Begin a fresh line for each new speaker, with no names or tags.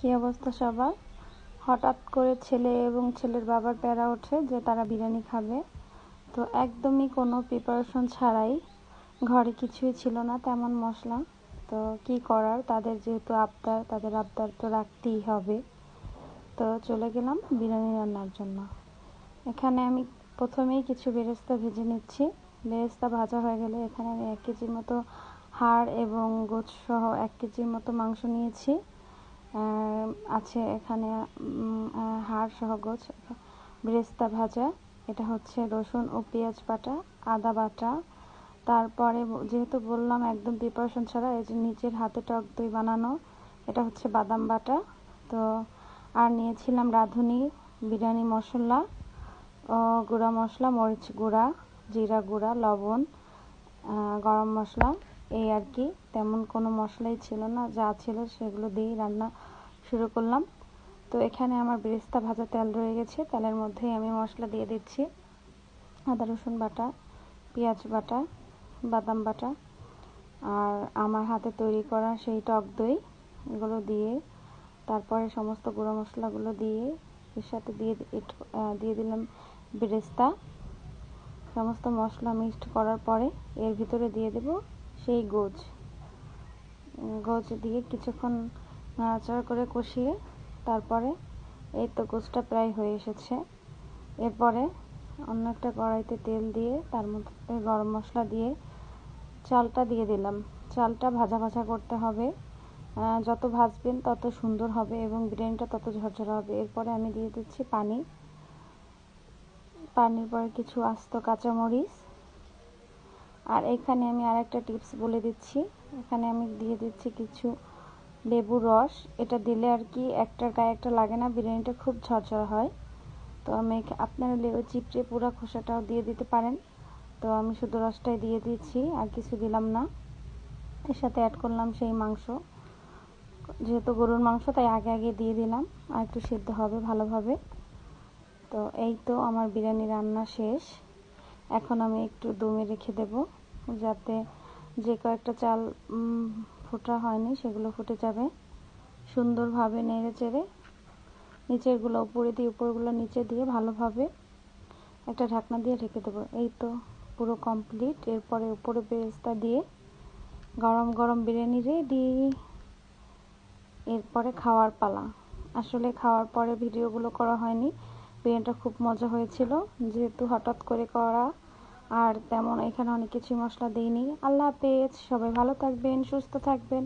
কি অবস্থা সবার? হঠাৎ করে ছেলে এবং ছেলের বাবার প্যারা ওঠে যে তারা বিরিয়ানি খাবে। তো একদমই কোনো প্রিপারেশন ছাড়াই, ঘরে কিছুই ছিল না তেমন মশলা। তো কি করার, তাদের যেহেতু আবদার, তাদের আবদার তো রাখতেই হবে। তো চলে গেলাম বিরিয়ানি রান্নার জন্য। এখানে আমি প্রথমেই কিছু বেরেস্তা ভেজে নিচ্ছি। বেরেস্তা ভাজা হয়ে গেলে এখানে আমি 1 কেজির মতো হাড় এবং গোছ সহ 1 কেজির মতো মাংস নিয়েছি। আছে এখানে হাড় সহ গোছ, বেরেস্তা ভাজা, এটা হচ্ছে রসুন ও পেঁয়াজ বাটা, আদা বাটা। তারপরে যেহেতু বললাম একদম প্রিপারেশন ছাড়া, এই যে নিজের হাতে টক দই বানানো, এটা হচ্ছে বাদাম বাটা। তো আর নিয়েছিলাম রাঁধুনি বিরিয়ানি মশলা ও গুঁড়া মশলা, মরিচ গুঁড়া, জিরা গুঁড়া, লবণ, গরম মশলা, এই আর কি। তেমন কোনো মশলাই ছিল না, যা ছিল সেগুলো দিয়েই রান্না শুরু করলাম। তো এখানে আমার বেরেস্তা ভাজা তেল রয়ে গেছে, তেলের মধ্যেই আমি মশলা দিয়ে দিচ্ছি। আদা রসুন বাটা, পেঁয়াজ বাটা, বাদাম বাটা, আর আমার হাতে তৈরি করা সেই টক দই, এগুলো দিয়ে তারপরে সমস্ত গুঁড়ো মশলাগুলো দিয়ে এর সাথে দিয়ে দিলাম বেরেস্তা। সমস্ত মশলা মিক্সড করার পরে এর ভিতরে দিয়ে দেব সেই গোছ দিয়ে কিছুক্ষণ নাড়াচাড়া করে কষিয়ে তারপরে এই তো গোছটা প্রায় হয়ে এসেছে। এরপরে অন্য একটা কড়াইতে তেল দিয়ে তার মধ্যে গরম মশলা দিয়ে চালটা দিয়ে দিলাম। চালটা ভাজা ভাজা করতে হবে, যত ভাজবেন তত সুন্দর হবে এবং বিরিয়ানিটা তত ঝরঝরা হবে। এরপরে আমি দিয়ে দিচ্ছি পানির পরে কিছু আস্ত কাঁচামরিচ। আর এখানে আমি আরেকটা টিপস বলে দিচ্ছি, এখানে আমি দিয়ে দিচ্ছি কিছু লেবুর রস। এটা দিলে আর কি একটার গায়ে একটা লাগে না, বিরিয়ানিটা খুব ঝরঝরা হয়। তো আমি আপনারা চিপড়ে পুরো খোসাটাও দিয়ে দিতে পারেন। তো আমি শুধু রসটাই দিয়ে দিচ্ছি, আর কিছু দিলাম না। এর সাথে অ্যাড করলাম সেই মাংস, যেহেতু গরুর মাংস তাই আগে দিয়ে দিলাম, আর একটু সিদ্ধ হবে ভালোভাবে। তো এই তো আমার বিরিয়ানি রান্না শেষ। এখন আমি একটু দমে রেখে দেব, যাতে যে কয়েকটা চাল ফোটা হয়নি সেগুলো ফুটে যাবে। সুন্দরভাবে নেড়ে চেড়ে নিচেরগুলো উপরে দিয়ে উপরগুলো নিচে দিয়ে ভালোভাবে একটা ঢাকনা দিয়ে ঢেকে দেবো। এই তো পুরো কমপ্লিট। এরপরে উপরে বেরেস্তা দিয়ে গরম গরম বিরিয়ানি রেডি। এরপরে খাওয়ার পালা। আসলে খাওয়ার পরে ভিডিওগুলো করা হয়নি, বিরিয়ানিটা খুব মজা হয়েছিল যেহেতু হঠাৎ করে করা, আর তেমন এখানে অনেক কিছু মশলা দিইনি। আল্লাহ হাফেজ, সবাই ভালো থাকবেন, সুস্থ থাকবেন।